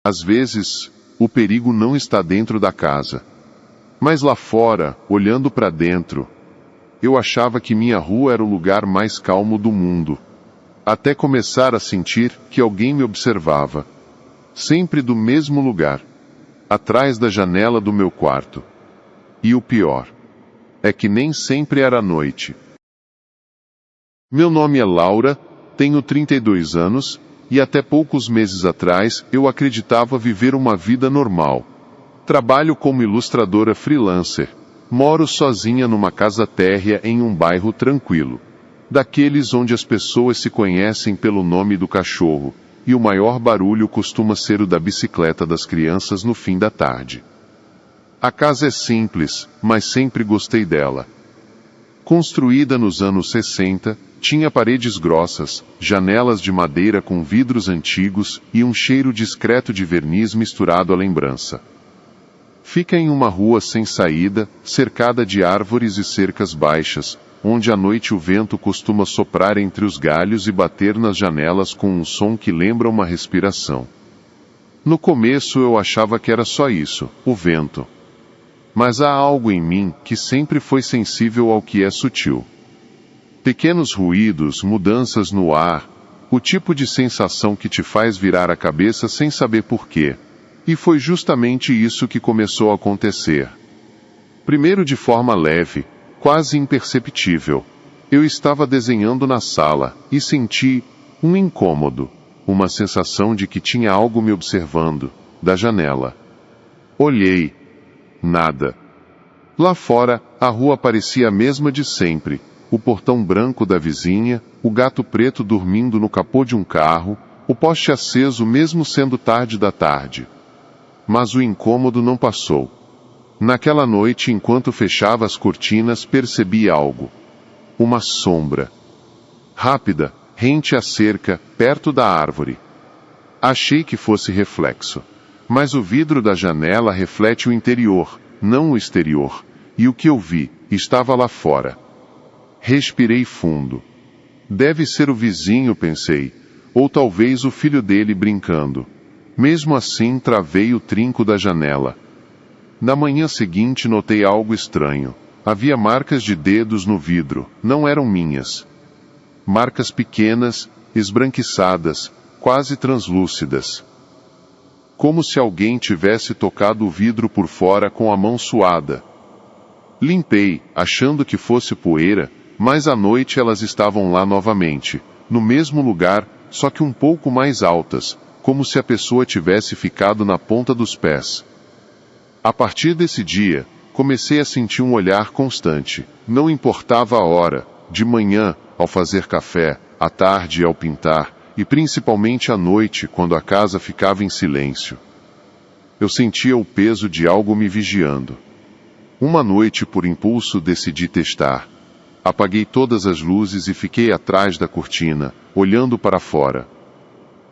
Às vezes, o perigo não está dentro da casa. Mas lá fora, olhando para dentro, eu achava que minha rua era o lugar mais calmo do mundo. Até começar a sentir que alguém me observava. Sempre do mesmo lugar. Atrás da janela do meu quarto. E o pior é que nem sempre era noite. Meu nome é Laura, tenho 32 anos, e até poucos meses atrás eu acreditava viver uma vida normal. Trabalho como ilustradora freelancer. Moro sozinha numa casa térrea em um bairro tranquilo. Daqueles onde as pessoas se conhecem pelo nome do cachorro, e o maior barulho costuma ser o da bicicleta das crianças no fim da tarde. A casa é simples, mas sempre gostei dela. Construída nos anos 60, tinha paredes grossas, janelas de madeira com vidros antigos e um cheiro discreto de verniz misturado à lembrança. Fica em uma rua sem saída, cercada de árvores e cercas baixas, onde à noite o vento costuma soprar entre os galhos e bater nas janelas com um som que lembra uma respiração. No começo eu achava que era só isso, o vento. Mas há algo em mim que sempre foi sensível ao que é sutil. Pequenos ruídos, mudanças no ar, o tipo de sensação que te faz virar a cabeça sem saber porquê. E foi justamente isso que começou a acontecer. Primeiro de forma leve, quase imperceptível. Eu estava desenhando na sala, e senti um incômodo, uma sensação de que tinha algo me observando, da janela. Olhei. Nada. Lá fora, a rua parecia a mesma de sempre, o portão branco da vizinha, o gato preto dormindo no capô de um carro, o poste aceso mesmo sendo tarde da tarde. Mas o incômodo não passou. Naquela noite, enquanto fechava as cortinas, percebi algo. Uma sombra. Rápida, rente à cerca, perto da árvore. Achei que fosse reflexo. Mas o vidro da janela reflete o interior, não o exterior, e o que eu vi, estava lá fora. Respirei fundo. Deve ser o vizinho, pensei, ou talvez o filho dele brincando. Mesmo assim, travei o trinco da janela. Na manhã seguinte notei algo estranho. Havia marcas de dedos no vidro, não eram minhas. Marcas pequenas, esbranquiçadas, quase translúcidas. Como se alguém tivesse tocado o vidro por fora com a mão suada. Limpei, achando que fosse poeira, mas à noite elas estavam lá novamente, no mesmo lugar, só que um pouco mais altas, como se a pessoa tivesse ficado na ponta dos pés. A partir desse dia, comecei a sentir um olhar constante. Não importava a hora, de manhã, ao fazer café, à tarde, ao pintar, e principalmente à noite, quando a casa ficava em silêncio. Eu sentia o peso de algo me vigiando. Uma noite, por impulso, decidi testar. Apaguei todas as luzes e fiquei atrás da cortina, olhando para fora.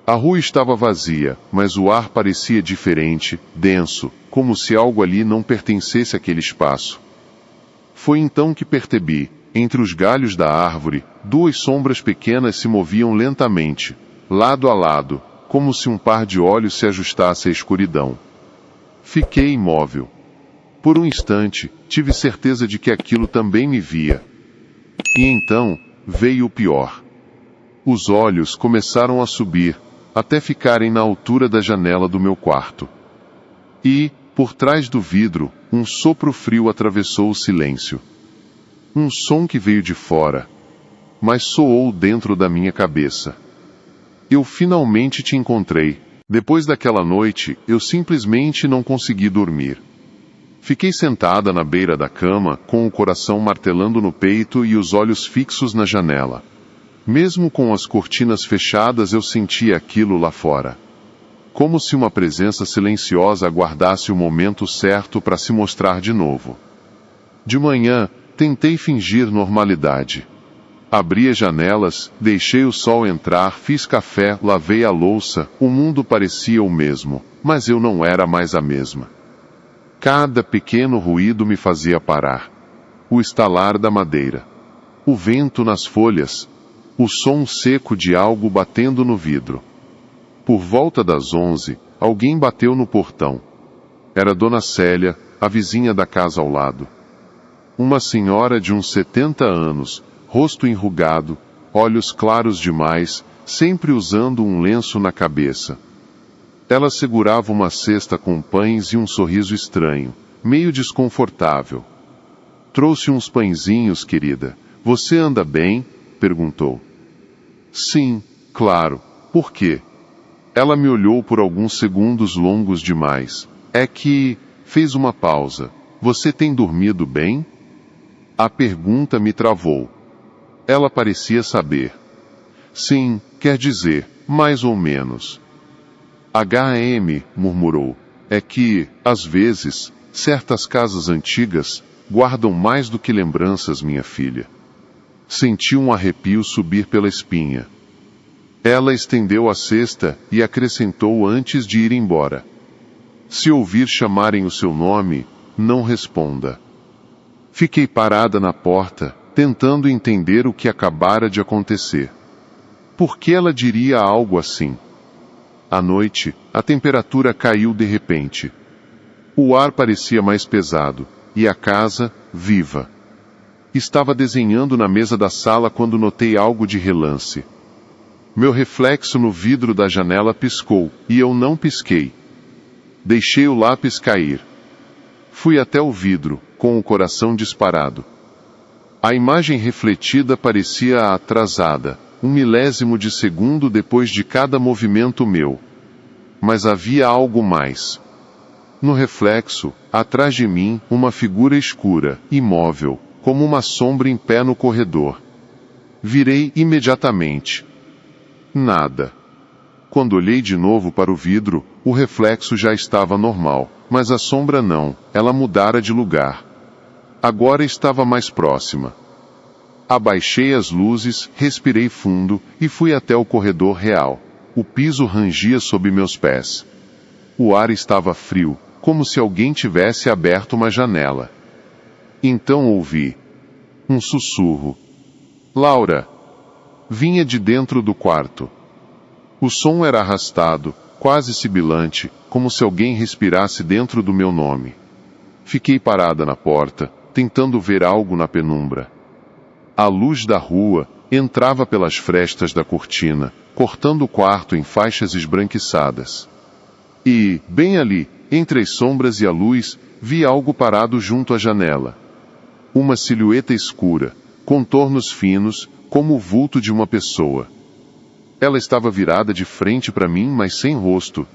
A rua estava vazia, mas o ar parecia diferente, denso, como se algo ali não pertencesse àquele espaço. Foi então que percebi, entre os galhos da árvore, duas sombras pequenas se moviam lentamente, lado a lado, como se um par de olhos se ajustasse à escuridão. Fiquei imóvel. Por um instante, tive certeza de que aquilo também me via. E então, veio o pior. Os olhos começaram a subir, até ficarem na altura da janela do meu quarto. E, por trás do vidro, um sopro frio atravessou o silêncio. Um som que veio de fora, mas soou dentro da minha cabeça. Eu finalmente te encontrei. Depois daquela noite, eu simplesmente não consegui dormir. Fiquei sentada na beira da cama, com o coração martelando no peito e os olhos fixos na janela. Mesmo com as cortinas fechadas, eu sentia aquilo lá fora. Como se uma presença silenciosa aguardasse o momento certo para se mostrar de novo. De manhã, tentei fingir normalidade. Abri as janelas, deixei o sol entrar, fiz café, lavei a louça, o mundo parecia o mesmo, mas eu não era mais a mesma. Cada pequeno ruído me fazia parar. O estalar da madeira. O vento nas folhas. O som seco de algo batendo no vidro. Por volta das 11, alguém bateu no portão. Era Dona Célia, a vizinha da casa ao lado. Uma senhora de uns 70 anos, rosto enrugado, olhos claros demais, sempre usando um lenço na cabeça. Ela segurava uma cesta com pães e um sorriso estranho, meio desconfortável. Trouxe uns pãezinhos, querida. Você anda bem? Perguntou. Sim, claro. Por quê? Ela me olhou por alguns segundos longos demais. É que... Fez uma pausa. Você tem dormido bem? A pergunta me travou. Ela parecia saber. Sim, quer dizer, mais ou menos. H.M., murmurou. É que, às vezes, certas casas antigas guardam mais do que lembranças, minha filha. Senti um arrepio subir pela espinha. Ela estendeu a cesta e acrescentou antes de ir embora. Se ouvir chamarem o seu nome, não responda. Fiquei parada na porta, tentando entender o que acabara de acontecer. Por que ela diria algo assim? À noite, a temperatura caiu de repente. O ar parecia mais pesado, e a casa, viva. Estava desenhando na mesa da sala quando notei algo de relance. Meu reflexo no vidro da janela piscou, e eu não pisquei. Deixei o lápis cair. Fui até o vidro, com o coração disparado. A imagem refletida parecia atrasada, 1 milésimo de segundo depois de cada movimento meu. Mas havia algo mais. No reflexo, atrás de mim, uma figura escura, imóvel, como uma sombra em pé no corredor. Virei imediatamente. Nada. Quando olhei de novo para o vidro, o reflexo já estava normal, mas a sombra não, ela mudara de lugar. Agora estava mais próxima. Abaixei as luzes, respirei fundo, e fui até o corredor real. O piso rangia sob meus pés. O ar estava frio, como se alguém tivesse aberto uma janela. Então ouvi um sussurro. Laura! Vinha de dentro do quarto. O som era arrastado, quase sibilante, como se alguém respirasse dentro do meu nome. Fiquei parada na porta, tentando ver algo na penumbra. A luz da rua entrava pelas frestas da cortina, cortando o quarto em faixas esbranquiçadas. E, bem ali, entre as sombras e a luz, vi algo parado junto à janela. Uma silhueta escura, contornos finos, como o vulto de uma pessoa. Ela estava virada de frente para mim, mas sem rosto,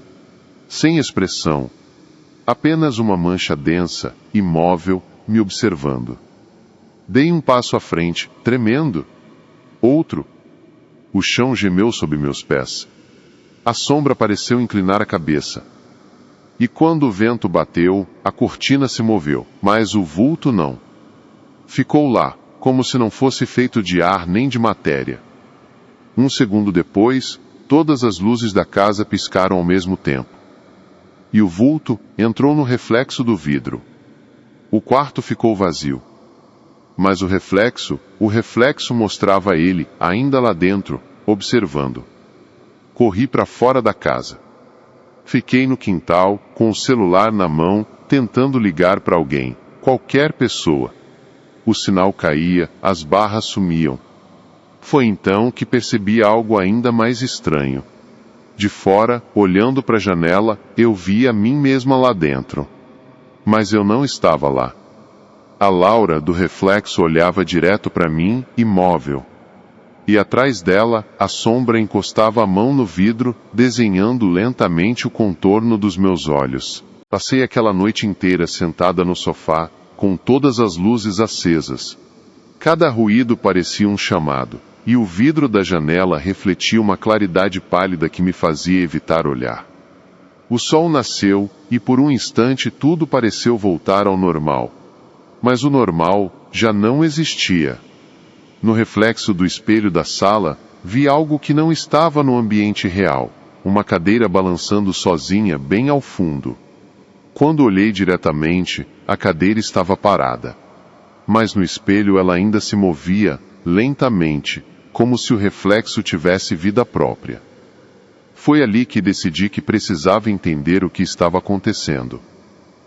sem expressão. Apenas uma mancha densa, imóvel, me observando. Dei um passo à frente, tremendo. Outro. O chão gemeu sob meus pés. A sombra pareceu inclinar a cabeça. E quando o vento bateu, a cortina se moveu, mas o vulto não. Ficou lá, como se não fosse feito de ar nem de matéria. Um segundo depois, todas as luzes da casa piscaram ao mesmo tempo. E o vulto entrou no reflexo do vidro. O quarto ficou vazio. Mas o reflexo mostrava ele, ainda lá dentro, observando. Corri para fora da casa. Fiquei no quintal, com o celular na mão, tentando ligar para alguém, qualquer pessoa. O sinal caía, as barras sumiam. Foi então que percebi algo ainda mais estranho. De fora, olhando para a janela, eu via a mim mesma lá dentro. Mas eu não estava lá. A Laura do reflexo olhava direto para mim, imóvel. E atrás dela, a sombra encostava a mão no vidro, desenhando lentamente o contorno dos meus olhos. Passei aquela noite inteira sentada no sofá, com todas as luzes acesas. Cada ruído parecia um chamado, e o vidro da janela refletia uma claridade pálida que me fazia evitar olhar. O sol nasceu, e por um instante tudo pareceu voltar ao normal. Mas o normal já não existia. No reflexo do espelho da sala, vi algo que não estava no ambiente real, uma cadeira balançando sozinha bem ao fundo. Quando olhei diretamente, a cadeira estava parada. Mas no espelho ela ainda se movia, lentamente, como se o reflexo tivesse vida própria. Foi ali que decidi que precisava entender o que estava acontecendo.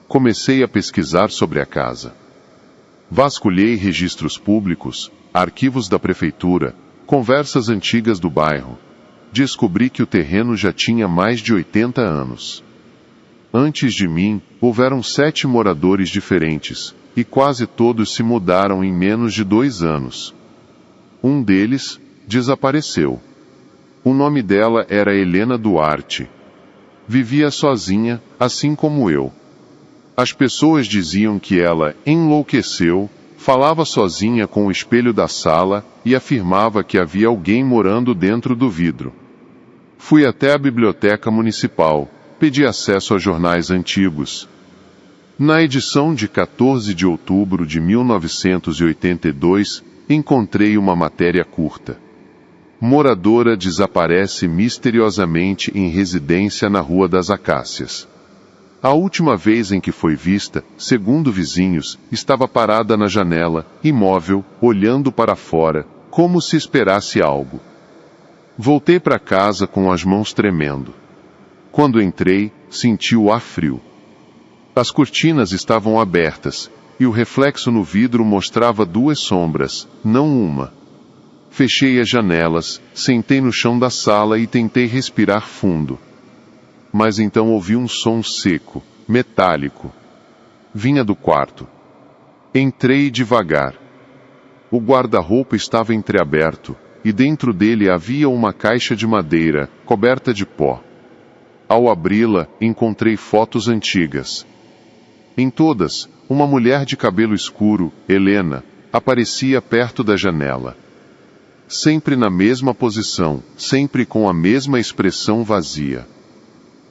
Comecei a pesquisar sobre a casa. Vasculhei registros públicos, arquivos da prefeitura, conversas antigas do bairro. Descobri que o terreno já tinha mais de 80 anos. Antes de mim, houveram 7 moradores diferentes, e quase todos se mudaram em menos de 2 anos. Um deles desapareceu. O nome dela era Helena Duarte. Vivia sozinha, assim como eu. As pessoas diziam que ela enlouqueceu, falava sozinha com o espelho da sala e afirmava que havia alguém morando dentro do vidro. Fui até a biblioteca municipal, pedi acesso a jornais antigos. Na edição de 14 de outubro de 1982, encontrei uma matéria curta. Moradora desaparece misteriosamente em residência na Rua das Acácias. A última vez em que foi vista, segundo vizinhos, estava parada na janela, imóvel, olhando para fora, como se esperasse algo. Voltei para casa com as mãos tremendo. Quando entrei, senti o ar frio. As cortinas estavam abertas, e o reflexo no vidro mostrava 2 sombras, não uma. Fechei as janelas, sentei no chão da sala e tentei respirar fundo. Mas então ouvi um som seco, metálico. Vinha do quarto. Entrei devagar. O guarda-roupa estava entreaberto, e dentro dele havia uma caixa de madeira, coberta de pó. Ao abri-la, encontrei fotos antigas. Em todas, uma mulher de cabelo escuro, Helena, aparecia perto da janela. Sempre na mesma posição, sempre com a mesma expressão vazia.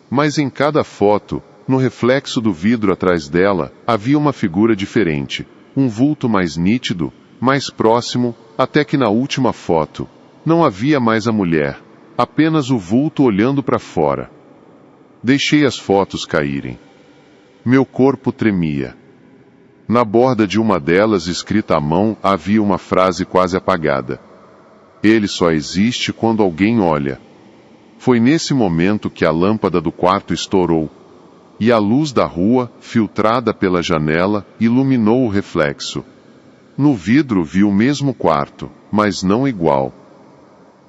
Mas em cada foto, no reflexo do vidro atrás dela, havia uma figura diferente, um vulto mais nítido, mais próximo, até que na última foto, não havia mais a mulher, apenas o vulto olhando para fora. Deixei as fotos caírem. Meu corpo tremia. Na borda de uma delas, escrita à mão, havia uma frase quase apagada. Ele só existe quando alguém olha. Foi nesse momento que a lâmpada do quarto estourou, e a luz da rua, filtrada pela janela, iluminou o reflexo. No vidro vi o mesmo quarto, mas não igual.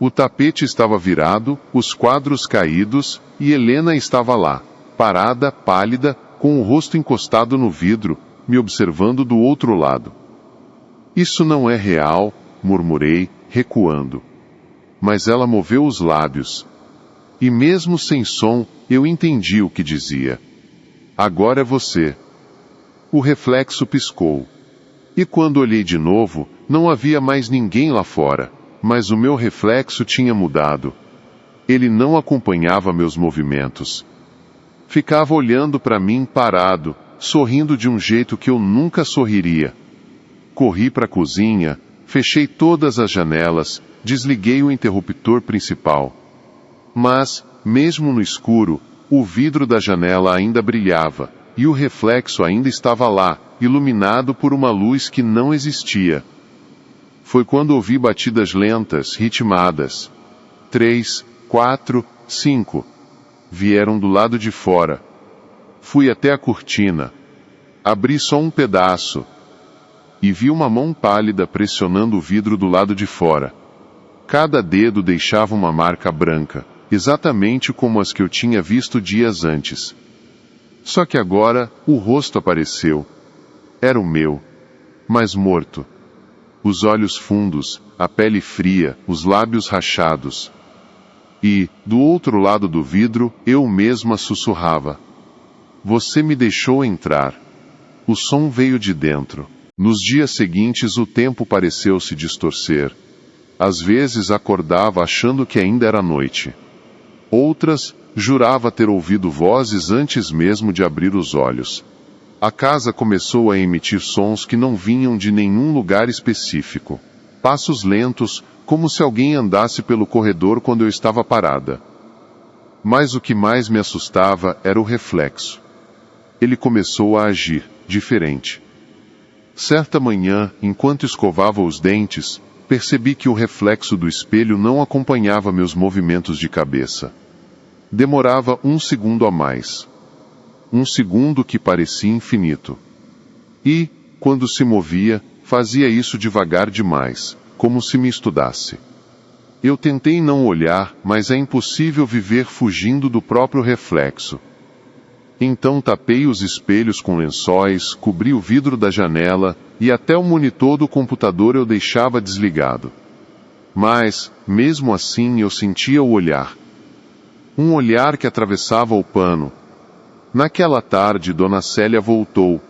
O tapete estava virado, os quadros caídos, e Helena estava lá, parada, pálida, com o rosto encostado no vidro, me observando do outro lado. Isso não é real, murmurei, recuando. Mas ela moveu os lábios. E mesmo sem som, eu entendi o que dizia. Agora é você. O reflexo piscou. E quando olhei de novo, não havia mais ninguém lá fora, mas o meu reflexo tinha mudado. Ele não acompanhava meus movimentos. Ficava olhando para mim parado, sorrindo de um jeito que eu nunca sorriria. Corri para a cozinha, fechei todas as janelas, desliguei o interruptor principal. Mas, mesmo no escuro, o vidro da janela ainda brilhava, e o reflexo ainda estava lá, iluminado por uma luz que não existia. Foi quando ouvi batidas lentas, ritmadas. 3, 4, 5. Vieram do lado de fora. Fui até a cortina. Abri só um pedaço. E vi uma mão pálida pressionando o vidro do lado de fora. Cada dedo deixava uma marca branca, exatamente como as que eu tinha visto dias antes. Só que agora, o rosto apareceu. Era o meu, mas morto. Os olhos fundos, a pele fria, os lábios rachados. E, do outro lado do vidro, eu mesma sussurrava. Você me deixou entrar. O som veio de dentro. Nos dias seguintes o tempo pareceu se distorcer. Às vezes acordava achando que ainda era noite. Outras, jurava ter ouvido vozes antes mesmo de abrir os olhos. A casa começou a emitir sons que não vinham de nenhum lugar específico. Passos lentos, como se alguém andasse pelo corredor quando eu estava parada. Mas o que mais me assustava era o reflexo. Ele começou a agir, diferente. Certa manhã, enquanto escovava os dentes, percebi que o reflexo do espelho não acompanhava meus movimentos de cabeça. Demorava 1 segundo a mais. 1 segundo que parecia infinito. E, quando se movia, fazia isso devagar demais, como se me estudasse. Eu tentei não olhar, mas é impossível viver fugindo do próprio reflexo. Então tapei os espelhos com lençóis, cobri o vidro da janela, e até o monitor do computador eu deixava desligado. Mas, mesmo assim, eu sentia o olhar. Um olhar que atravessava o pano. Naquela tarde, Dona Célia voltou.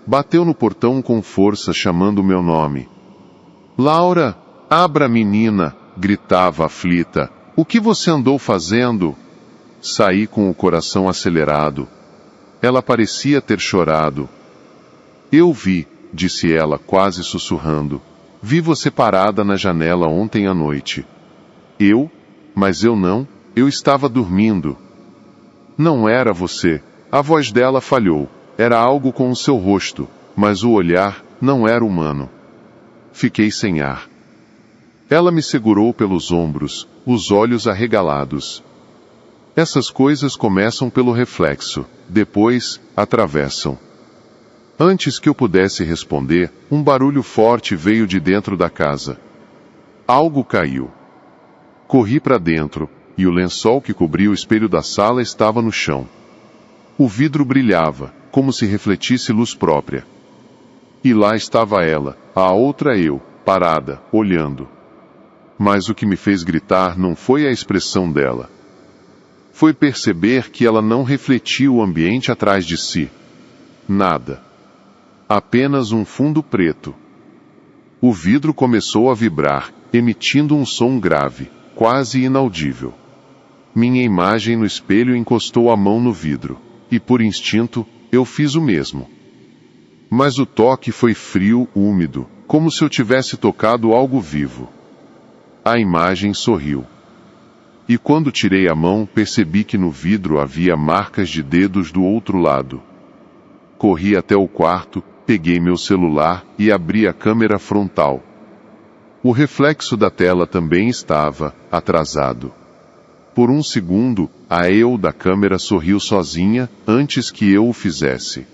Bateu no portão com força, chamando meu nome. Laura, abra, menina, gritava aflita. O que você andou fazendo? Saí com o coração acelerado. Ela parecia ter chorado. Eu vi, disse ela, quase sussurrando. Vi você parada na janela ontem à noite. Eu? Mas eu não, eu estava dormindo. Não era você. A voz dela falhou. Era algo com o seu rosto, mas o olhar não era humano. Fiquei sem ar. Ela me segurou pelos ombros, os olhos arregalados. Essas coisas começam pelo reflexo, depois, atravessam. Antes que eu pudesse responder, um barulho forte veio de dentro da casa. Algo caiu. Corri para dentro, e o lençol que cobria o espelho da sala estava no chão. O vidro brilhava, como se refletisse luz própria. E lá estava ela, a outra eu, parada, olhando. Mas o que me fez gritar não foi a expressão dela. Foi perceber que ela não refletia o ambiente atrás de si. Nada. Apenas um fundo preto. O vidro começou a vibrar, emitindo um som grave, quase inaudível. Minha imagem no espelho encostou a mão no vidro, e por instinto, eu fiz o mesmo. Mas o toque foi frio, úmido, como se eu tivesse tocado algo vivo. A imagem sorriu. E quando tirei a mão, percebi que no vidro havia marcas de dedos do outro lado. Corri até o quarto, peguei meu celular e abri a câmera frontal. O reflexo da tela também estava atrasado. Por 1 segundo, a eu da câmera sorriu sozinha, antes que eu o fizesse.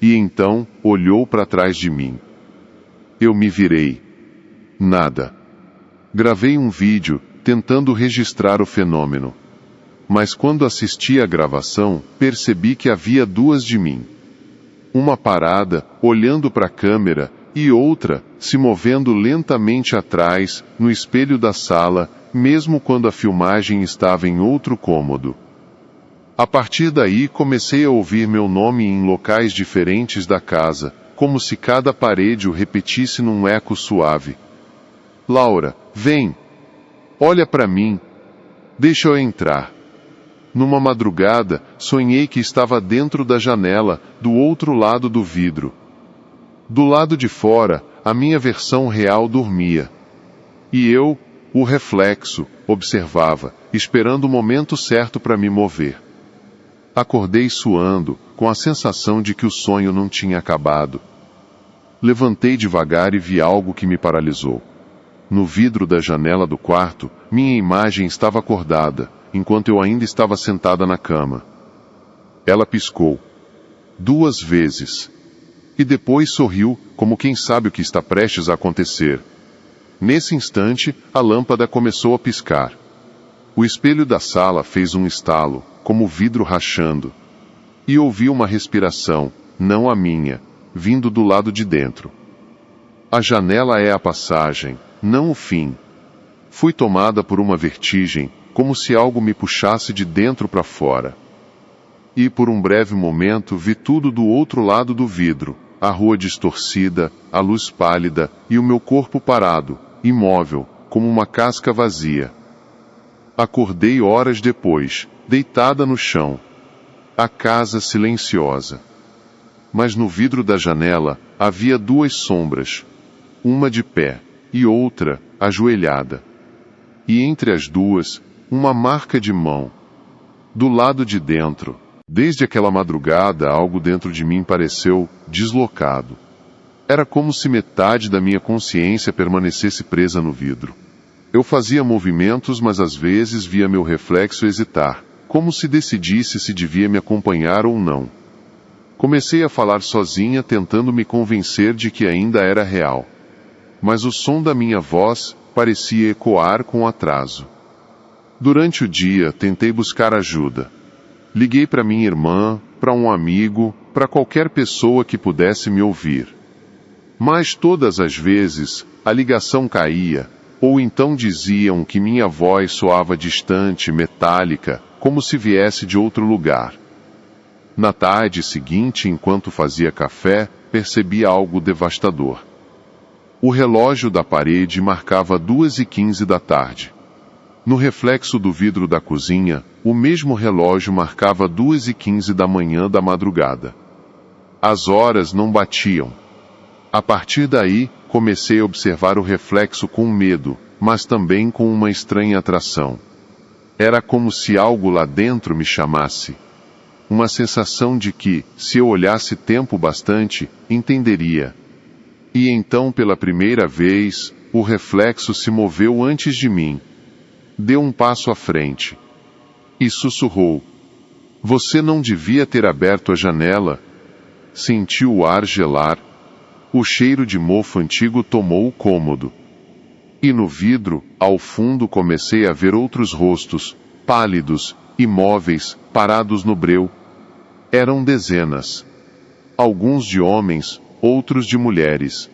E então, olhou para trás de mim. Eu me virei. Nada. Gravei um vídeo, tentando registrar o fenômeno. Mas quando assisti à gravação, percebi que havia duas de mim. Uma parada, olhando para a câmera, e outra, se movendo lentamente atrás, no espelho da sala, mesmo quando a filmagem estava em outro cômodo. A partir daí comecei a ouvir meu nome em locais diferentes da casa, como se cada parede o repetisse num eco suave. Laura, vem! Olha para mim! Deixa eu entrar! Numa madrugada, sonhei que estava dentro da janela, do outro lado do vidro. Do lado de fora, a minha versão real dormia. E eu, o reflexo, observava, esperando o momento certo para me mover. Acordei suando, com a sensação de que o sonho não tinha acabado. Levantei devagar e vi algo que me paralisou. No vidro da janela do quarto, minha imagem estava acordada, enquanto eu ainda estava sentada na cama. Ela piscou. 2 vezes. E depois sorriu, como quem sabe o que está prestes a acontecer. Nesse instante, a lâmpada começou a piscar. O espelho da sala fez um estalo, como vidro rachando. E ouvi uma respiração, não a minha, vindo do lado de dentro. A janela é a passagem, não o fim. Fui tomada por uma vertigem, como se algo me puxasse de dentro para fora. E por um breve momento vi tudo do outro lado do vidro, a rua distorcida, a luz pálida e o meu corpo parado, imóvel, como uma casca vazia. Acordei horas depois, deitada no chão. A casa silenciosa. Mas no vidro da janela havia 2 sombras. Uma de pé, e outra, ajoelhada. E entre as duas, uma marca de mão. Do lado de dentro, desde aquela madrugada, algo dentro de mim pareceu deslocado. Era como se metade da minha consciência permanecesse presa no vidro. Eu fazia movimentos, mas às vezes via meu reflexo hesitar, como se decidisse se devia me acompanhar ou não. Comecei a falar sozinha, tentando me convencer de que ainda era real. Mas o som da minha voz parecia ecoar com atraso. Durante o dia, tentei buscar ajuda. Liguei para minha irmã, para um amigo, para qualquer pessoa que pudesse me ouvir. Mas todas as vezes, a ligação caía, ou então diziam que minha voz soava distante, metálica, como se viesse de outro lugar. Na tarde seguinte, enquanto fazia café, percebi algo devastador. O relógio da parede marcava 2h15 da tarde. No reflexo do vidro da cozinha, o mesmo relógio marcava 2h15 da manhã da madrugada. As horas não batiam. A partir daí, comecei a observar o reflexo com medo, mas também com uma estranha atração. Era como se algo lá dentro me chamasse. Uma sensação de que, se eu olhasse tempo bastante, entenderia. E então, pela primeira vez, o reflexo se moveu antes de mim. Deu um passo à frente. E sussurrou: "Você não devia ter aberto a janela." Senti o ar gelar. O cheiro de mofo antigo tomou o cômodo. E no vidro, ao fundo, comecei a ver outros rostos, pálidos, imóveis, parados no breu. Eram dezenas. Alguns de homens, outros de mulheres.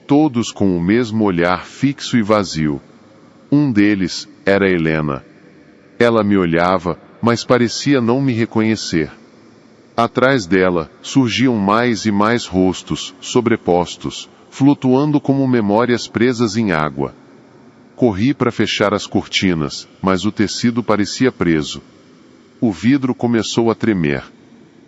Todos com o mesmo olhar fixo e vazio. Um deles era Helena. Ela me olhava, mas parecia não me reconhecer. Atrás dela, surgiam mais e mais rostos, sobrepostos, flutuando como memórias presas em água. Corri para fechar as cortinas, mas o tecido parecia preso. O vidro começou a tremer.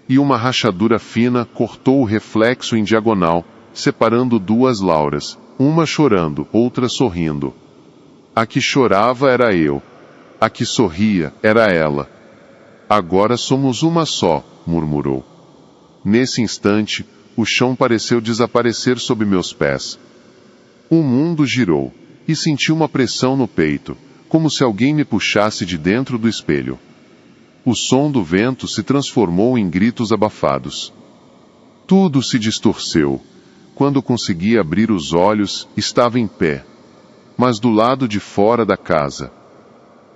E uma rachadura fina cortou o reflexo em diagonal, separando duas Lauras, uma chorando, outra sorrindo. A que chorava era eu. A que sorria era ela. "Agora somos uma só", murmurou. Nesse instante, o chão pareceu desaparecer sob meus pés. O mundo girou, e senti uma pressão no peito, como se alguém me puxasse de dentro do espelho. O som do vento se transformou em gritos abafados. Tudo se distorceu. Quando consegui abrir os olhos, estava em pé. Mas do lado de fora da casa.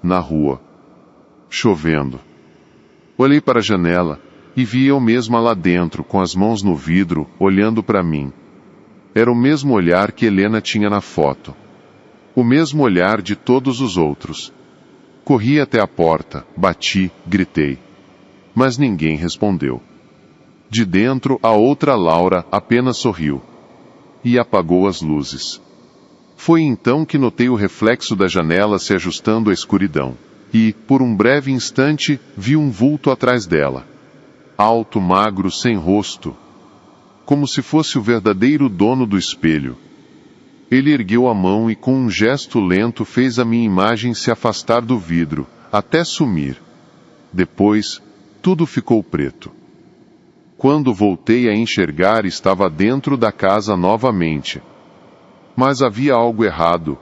Na rua. Chovendo. Olhei para a janela, e vi eu mesma lá dentro, com as mãos no vidro, olhando para mim. Era o mesmo olhar que Helena tinha na foto. O mesmo olhar de todos os outros. Corri até a porta, bati, gritei. Mas ninguém respondeu. De dentro, a outra Laura apenas sorriu. E apagou as luzes. Foi então que notei o reflexo da janela se ajustando à escuridão. E, por um breve instante, vi um vulto atrás dela. Alto, magro, sem rosto. Como se fosse o verdadeiro dono do espelho. Ele ergueu a mão e com um gesto lento fez a minha imagem se afastar do vidro, até sumir. Depois, tudo ficou preto. Quando voltei a enxergar, estava dentro da casa novamente. Mas havia algo errado.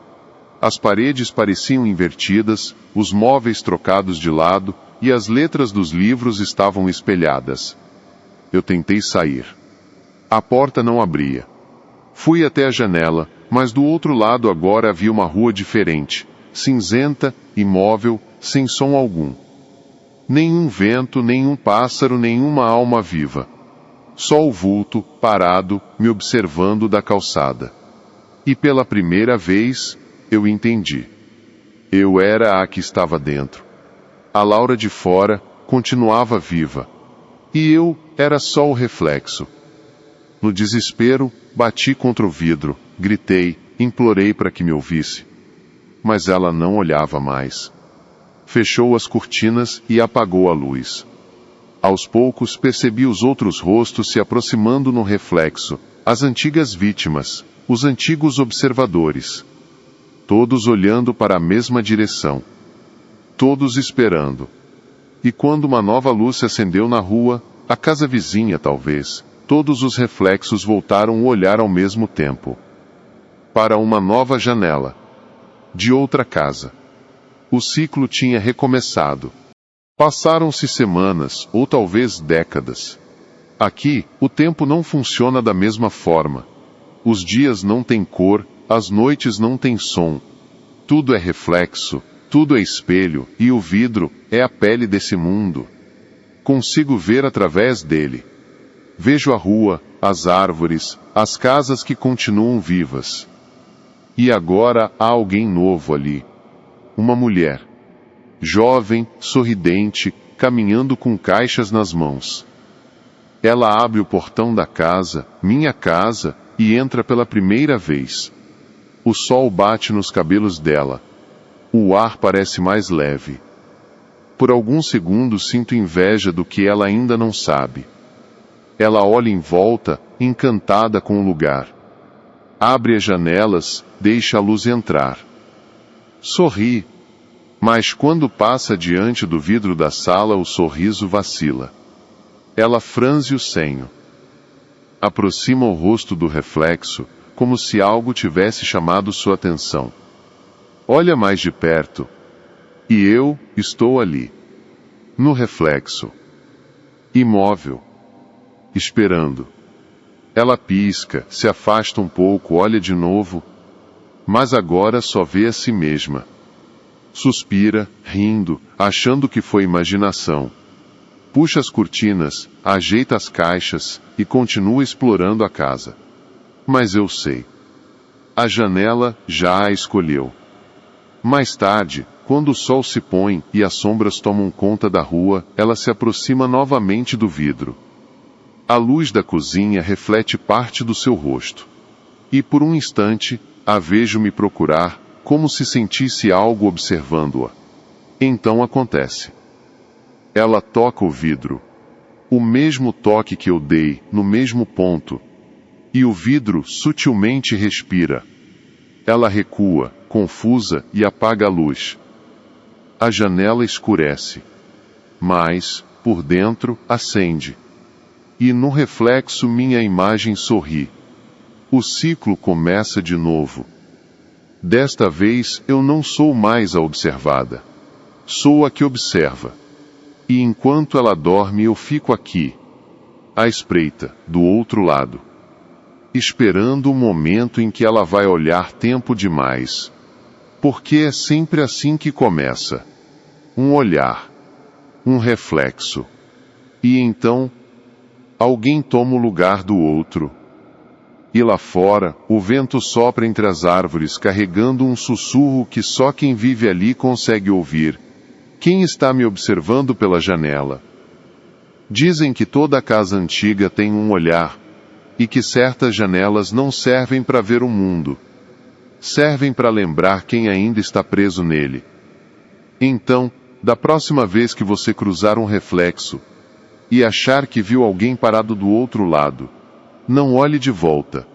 As paredes pareciam invertidas, os móveis trocados de lado, e as letras dos livros estavam espelhadas. Eu tentei sair. A porta não abria. Fui até a janela, mas do outro lado agora havia uma rua diferente, cinzenta, imóvel, sem som algum. Nenhum vento, nenhum pássaro, nenhuma alma viva. Só o vulto, parado, me observando da calçada. E pela primeira vez, eu entendi. Eu era a que estava dentro. A Laura de fora continuava viva. E eu era só o reflexo. No desespero, bati contra o vidro, gritei, implorei para que me ouvisse. Mas ela não olhava mais. Fechou as cortinas e apagou a luz. Aos poucos percebi os outros rostos se aproximando no reflexo, as antigas vítimas, os antigos observadores. Todos olhando para a mesma direção. Todos esperando. E quando uma nova luz se acendeu na rua, a casa vizinha talvez, todos os reflexos voltaram o olhar ao mesmo tempo. Para uma nova janela. De outra casa. O ciclo tinha recomeçado. Passaram-se semanas, ou talvez décadas. Aqui, o tempo não funciona da mesma forma. Os dias não têm cor, as noites não têm som. Tudo é reflexo, tudo é espelho, e o vidro é a pele desse mundo. Consigo ver através dele. Vejo a rua, as árvores, as casas que continuam vivas. E agora há alguém novo ali. Uma mulher. Jovem, sorridente, caminhando com caixas nas mãos. Ela abre o portão da casa, minha casa, e entra pela primeira vez. O sol bate nos cabelos dela. O ar parece mais leve. Por alguns segundos sinto inveja do que ela ainda não sabe. Ela olha em volta, encantada com o lugar. Abre as janelas, deixa a luz entrar. Sorri. Mas quando passa diante do vidro da sala, o sorriso vacila. Ela franze o senho. Aproxima o rosto do reflexo, como se algo tivesse chamado sua atenção. Olha mais de perto. E eu estou ali. No reflexo. Imóvel. Esperando. Ela pisca, se afasta um pouco, olha de novo. Mas agora só vê a si mesma. Suspira, rindo, achando que foi imaginação. Puxa as cortinas, ajeita as caixas, e continua explorando a casa. Mas eu sei. A janela já a escolheu. Mais tarde, quando o sol se põe e as sombras tomam conta da rua, ela se aproxima novamente do vidro. A luz da cozinha reflete parte do seu rosto. E por um instante, a vejo me procurar, como se sentisse algo observando-a. Então acontece. Ela toca o vidro. O mesmo toque que eu dei, no mesmo ponto. E o vidro sutilmente respira. Ela recua, confusa, e apaga a luz. A janela escurece. Mas, por dentro, acende. E no reflexo minha imagem sorri. O ciclo começa de novo. Desta vez eu não sou mais a observada. Sou a que observa. E enquanto ela dorme eu fico aqui, à espreita, do outro lado. Esperando o momento em que ela vai olhar tempo demais. Porque é sempre assim que começa. Um olhar. Um reflexo. E então, alguém toma o lugar do outro. E lá fora, o vento sopra entre as árvores carregando um sussurro que só quem vive ali consegue ouvir. Quem está me observando pela janela? Dizem que toda casa antiga tem um olhar, e que certas janelas não servem para ver o mundo. Servem para lembrar quem ainda está preso nele. Então, da próxima vez que você cruzar um reflexo, e achar que viu alguém parado do outro lado, não olhe de volta.